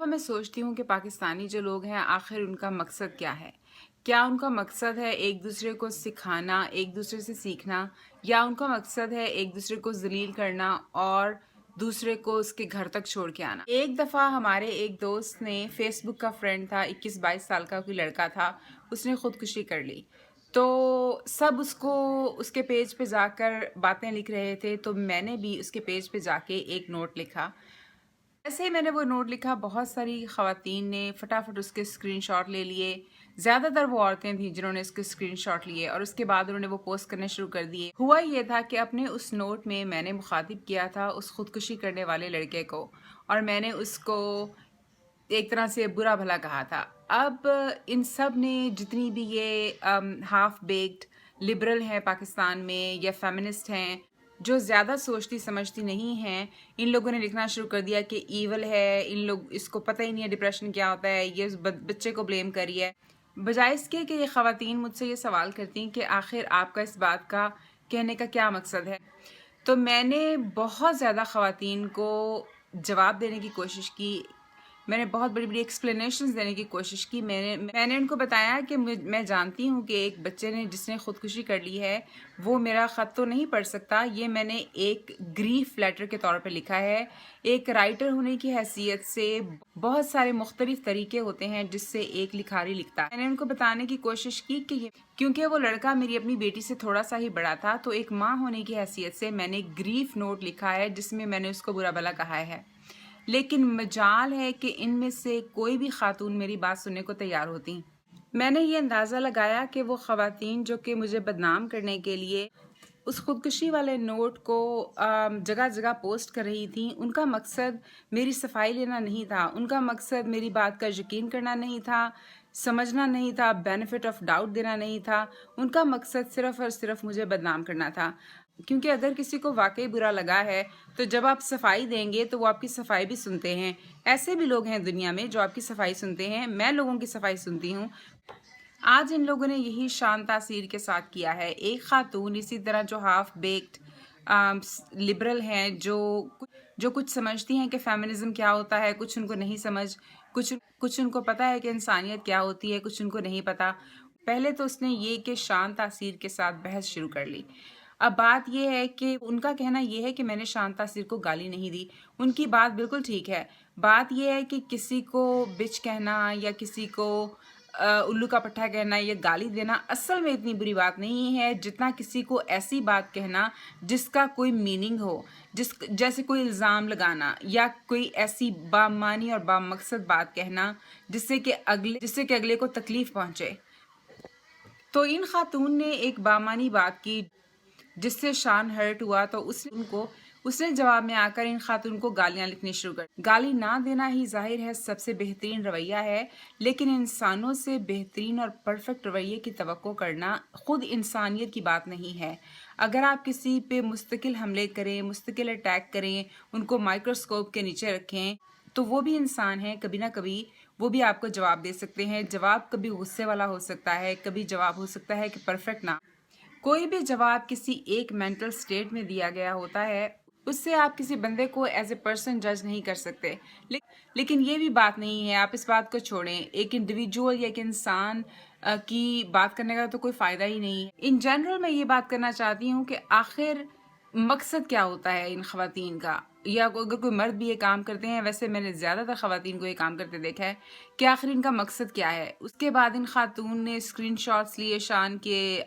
میں سوچتی ہوں کہ پاکستانی جو لوگ ہیں آخر ان کا مقصد کیا ہے؟ کیا ان کا مقصد ہے ایک دوسرے کو سکھانا، ایک دوسرے سے سیکھنا، یا ان کا مقصد ہے ایک دوسرے کو ذلیل کرنا اور دوسرے کو اس کے گھر تک چھوڑ کے آنا؟ ایک دفعہ ہمارے ایک دوست نے، فیس بک کا فرینڈ تھا، 21-22 سال کا کوئی لڑکا تھا، اس نے خودکشی کر لی۔ تو سب اس کے پیج پہ جا کر باتیں لکھ رہے تھے، تو میں نے بھی اس کے پیج پہ جا کے ایک نوٹ لکھا۔ ایسے ہی میں نے وہ نوٹ لکھا، بہت ساری خواتین نے فٹافٹ اس کے اسکرین شاٹ لے لیے۔ زیادہ تر وہ عورتیں تھیں جنہوں نے اس کے اسکرین شاٹ لیے اور اس کے بعد انہوں نے وہ پوسٹ کرنے شروع کر دیے۔ ہوا یہ تھا کہ اپنے اس نوٹ میں نے مخاطب کیا تھا اس خودکشی کرنے والے لڑکے کو، اور میں نے اس کو ایک طرح سے برا بھلا کہا تھا۔ اب ان سب نے، جتنی بھی یہ ہاف بیکڈ لبرل ہیں پاکستان میں یا فیمنسٹ ہیں، جو زیادہ سوچتی سمجھتی نہیں ہیں، ان لوگوں نے لکھنا شروع کر دیا کہ ایول ہے، اس کو پتہ ہی نہیں ہے ڈپریشن کیا ہوتا ہے، یہ اس بچے کو بلیم کری ہے۔ بجائے اس کے کہ یہ خواتین مجھ سے یہ سوال کرتی ہیں کہ آخر آپ کا اس بات کا کہنے کا کیا مقصد ہے، تو میں نے بہت زیادہ خواتین کو جواب دینے کی کوشش کی۔ میں نے بہت بڑی بڑی ایکسپلینیشنز دینے کی کوشش کی۔ میں نے ان کو بتایا کہ میں جانتی ہوں کہ ایک بچے نے جس نے خودکشی کر لی ہے وہ میرا خط تو نہیں پڑھ سکتا، یہ میں نے ایک گریف لیٹر کے طور پہ لکھا ہے۔ ایک رائٹر ہونے کی حیثیت سے بہت سارے مختلف طریقے ہوتے ہیں جس سے ایک لکھاری لکھتا ہے۔ میں نے ان کو بتانے کی کوشش کی کہ کیونکہ وہ لڑکا میری اپنی بیٹی سے تھوڑا سا ہی بڑا تھا، تو ایک ماں ہونے کی حیثیت سے میں نے گریف نوٹ لکھا ہے جس میں نے اس کو برا بھلا کہا ہے۔ لیکن مجال ہے کہ ان میں سے کوئی بھی خاتون میری بات سننے کو تیار ہوتی۔ میں نے یہ اندازہ لگایا کہ وہ خواتین جو کہ مجھے بدنام کرنے کے لیے اس خودکشی والے نوٹ کو جگہ جگہ پوسٹ کر رہی تھیں، ان کا مقصد میری صفائی لینا نہیں تھا، ان کا مقصد میری بات کا یقین کرنا نہیں تھا، سمجھنا نہیں تھا، بینیفٹ آف ڈاؤٹ دینا نہیں تھا، ان کا مقصد صرف اور صرف مجھے بدنام کرنا تھا۔ کیونکہ اگر کسی کو واقعی برا لگا ہے تو جب آپ صفائی دیں گے تو وہ آپ کی صفائی بھی سنتے ہیں۔ ایسے بھی لوگ ہیں دنیا میں جو آپ کی صفائی سنتے ہیں، میں لوگوں کی صفائی سنتی ہوں۔ آج ان لوگوں نے یہی شان تاثیر کے ساتھ کیا ہے۔ ایک خاتون اسی طرح جو ہاف بیکڈ لبرل ہیں، جو کچھ سمجھتی ہیں کہ فیمنزم کیا ہوتا ہے، کچھ ان کو نہیں سمجھ، کچھ ان کو پتہ ہے کہ انسانیت کیا ہوتی ہے، کچھ ان کو نہیں پتہ۔ پہلے تو اس نے یہ کہ شان تاثیر کے ساتھ بحث شروع کر لی۔ اب بات یہ ہے کہ ان کا کہنا یہ ہے کہ میں نے شان تاثیر کو گالی نہیں دی۔ ان کی بات بالکل ٹھیک ہے۔ بات یہ ہے کہ کسی کو بچ کہنا یا کسی کو الو کا پٹھا کہنا یا گالی دینا اصل میں اتنی بری بات نہیں ہے جتنا کسی کو ایسی بات کہنا جس کا کوئی میننگ ہو، جیسے کوئی الزام لگانا یا کوئی ایسی بامعنی اور بامقصد بات کہنا جس سے کہ اگلے کو تکلیف پہنچے۔ تو ان خاتون نے ایک بامعنی بات کی جس سے شان ہرٹ ہوا، تو اس نے جواب میں آ کر ان خاتون کو گالیاں لکھنی شروع کر۔ گالی نہ دینا ہی ظاہر ہے سب سے بہترین رویہ ہے، لیکن انسانوں سے بہترین اور پرفیکٹ رویے کی توقع کرنا خود انسانیت کی بات نہیں ہے۔ اگر آپ کسی پہ مستقل حملے کریں، مستقل اٹیک کریں، ان کو مائکروسکوپ کے نیچے رکھیں، تو وہ بھی انسان ہیں، کبھی نہ کبھی وہ بھی آپ کو جواب دے سکتے ہیں۔ جواب کبھی غصے والا ہو سکتا ہے، کبھی جواب ہو سکتا ہے کہ پرفیکٹ نہ۔ کوئی بھی جواب کسی ایک مینٹل سٹیٹ میں دیا گیا ہوتا ہے، اس سے آپ کسی بندے کو ایز اے پرسن جج نہیں کر سکتے۔ لیکن یہ بھی بات نہیں ہے، آپ اس بات کو چھوڑیں۔ ایک انڈیویجول یا ایک انسان کی بات کرنے کا تو کوئی فائدہ ہی نہیں ہے۔ ان جنرل میں یہ بات کرنا چاہتی ہوں کہ آخر مقصد کیا ہوتا ہے ان خواتین کا، یا اگر کوئی مرد بھی یہ کام کرتے ہیں، ویسے میں نے زیادہ تر خواتین کو یہ کام کرتے دیکھا ہے، کہ آخر ان کا مقصد کیا ہے۔ اس کے بعد ان خاتون نے اسکرین شاٹس لیے شان کے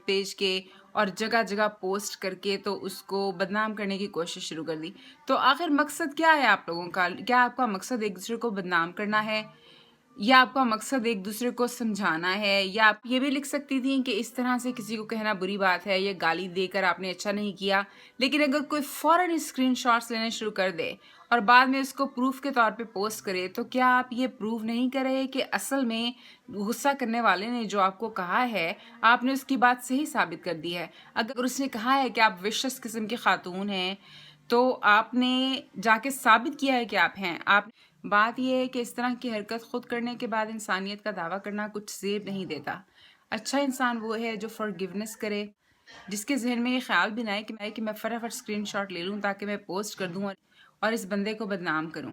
پیج کے اور جگہ جگہ پوسٹ کر کے تو اس کو بدنام کرنے کی کوشش شروع کر دی۔ تو آخر مقصد کیا ہے آپ لوگوں کا؟ کیا آپ کا مقصد ایک دوسرے کو بدنام کرنا ہے، یا آپ کا مقصد ایک دوسرے کو سمجھانا ہے؟ یا آپ یہ بھی لکھ سکتی تھیں کہ اس طرح سے کسی کو کہنا بری بات ہے، یا گالی دے کر آپ نے اچھا نہیں کیا۔ لیکن اگر کوئی فوراً اسکرین شاٹس لینے شروع کر دے اور بعد میں اس کو پروف کے طور پہ پوسٹ کرے، تو کیا آپ یہ پروف نہیں کرے کہ اصل میں غصہ کرنے والے نے جو آپ کو کہا ہے، آپ نے اس کی بات صحیح ثابت کر دی ہے؟ اگر اس نے کہا ہے کہ آپ وشس قسم کی خاتون ہیں، تو آپ نے جا کے ثابت کیا ہے کہ آپ ہیں۔ بات یہ ہے کہ اس طرح کی حرکت خود کرنے کے بعد انسانیت کا دعویٰ کرنا کچھ زیب نہیں دیتا۔ اچھا انسان وہ ہے جو فارگیونیس کرے، جس کے ذہن میں یہ خیال بھی نہ آئے کہ میں فٹافٹ اسکرین شاٹ لے لوں تاکہ میں پوسٹ کر دوں اور اس بندے کو بدنام کروں۔